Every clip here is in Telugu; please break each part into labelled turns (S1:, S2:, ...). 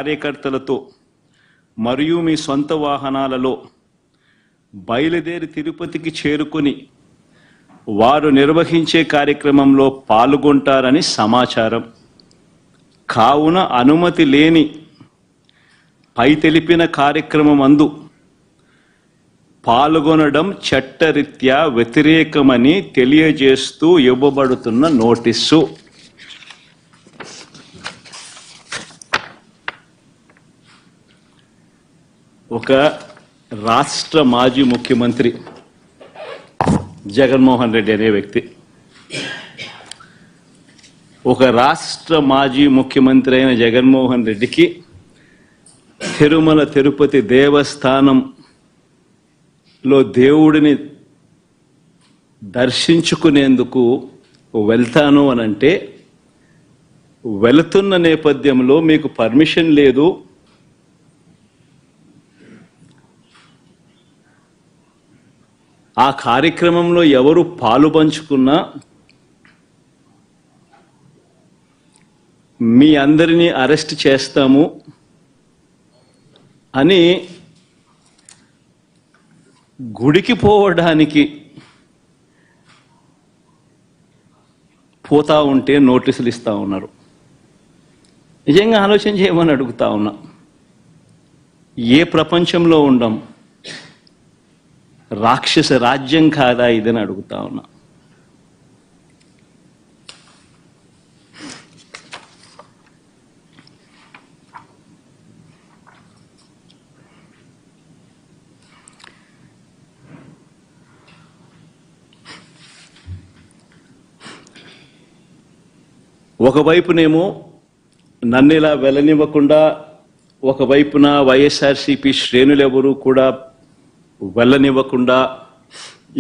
S1: కార్యకర్తలతో మరియు మీ సొంత వాహనాలలో బయలుదేరి తిరుపతికి చేరుకొని వారు నిర్వహించే కార్యక్రమంలో పాల్గొంటారని సమాచారం. కావున అనుమతి లేని పై తెలిపిన కార్యక్రమమందు పాల్గొనడం చట్టరీత్యా వ్యతిరేకమని తెలియజేస్తూ ఇవ్వబడుతున్న నోటీసు. ఒక రాష్ట్ర మాజీ ముఖ్యమంత్రి జగన్మోహన్ రెడ్డి అనే వ్యక్తి, ఒక రాష్ట్ర మాజీ ముఖ్యమంత్రి అయిన జగన్మోహన్ రెడ్డికి తిరుమల తిరుపతి దేవస్థానంలో దేవుడిని దర్శించుకునేందుకు వెళ్తాను అనంటే, వెళుతున్న నేపథ్యంలో మీకు పర్మిషన్ లేదు, ఆ కార్యక్రమంలో ఎవరు పాలుపంచుకున్నా మీ అందరినీ అరెస్ట్ చేస్తాము అని గుడికి పోవడానికి పోతా ఉంటే నోటీసులు ఇస్తా ఉన్నారు. నిజంగా ఆలోచన చేయమని అడుగుతా ఉన్నా. ఏ ప్రపంచంలో ఉండం? రాక్షస రాజ్యం కాదా ఇదని అడుగుతా ఉన్నా. ఒకవైపునేమో నన్ను ఇలా వెళ్ళనివ్వకుండా, ఒకవైపున వైఎస్ఆర్సీపీ శ్రేణులెవరూ కూడా వెళ్ళనివ్వకుండా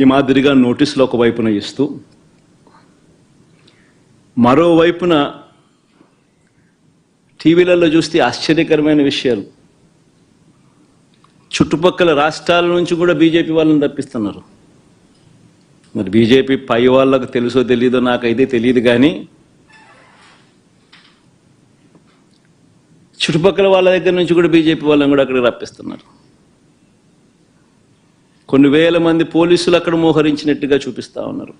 S1: ఈ మాదిరిగా నోటీసులు ఒకవైపున ఇస్తూ, మరోవైపున టీవీలలో చూస్తే ఆశ్చర్యకరమైన విషయాలు. చుట్టుపక్కల రాష్ట్రాల నుంచి కూడా బీజేపీ వాళ్ళని తప్పిస్తున్నారు. మరి బీజేపీ పై వాళ్ళకు తెలుసో తెలీదో నాకైతే తెలియదు, కానీ చుట్టుపక్కల వాళ్ళ దగ్గర నుంచి కూడా బీజేపీ వాళ్ళని కూడా అక్కడికి రప్పిస్తున్నారు. కొన్ని వేల మంది పోలీసులు అక్కడ మోహరించినట్టుగా చూపిస్తా ఉన్నారు.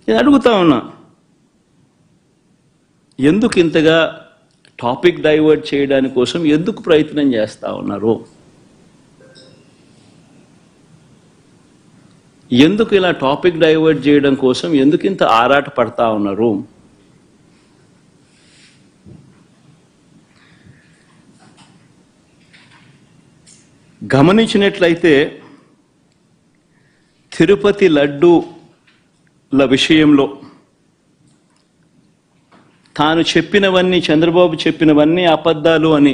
S1: నేను అడుగుతా ఉన్నా, ఎందుకు ఇంతగా టాపిక్ డైవర్ట్ చేయడానికి కోసం ఎందుకు ప్రయత్నం చేస్తా ఉన్నారు? ఎందుకు ఇలా టాపిక్ డైవర్ట్ చేయడం కోసం ఎందుకు ఇంత ఆరాట పడతా ఉన్నారు? గమనించినట్లయితే తిరుపతి లడ్డూల విషయంలో తాను చెప్పినవన్నీ, చంద్రబాబు చెప్పినవన్నీ అబద్ధాలు అని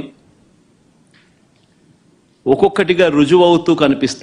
S1: ఒక్కొక్కటిగా రుజువవుతూ కనిపిస్తా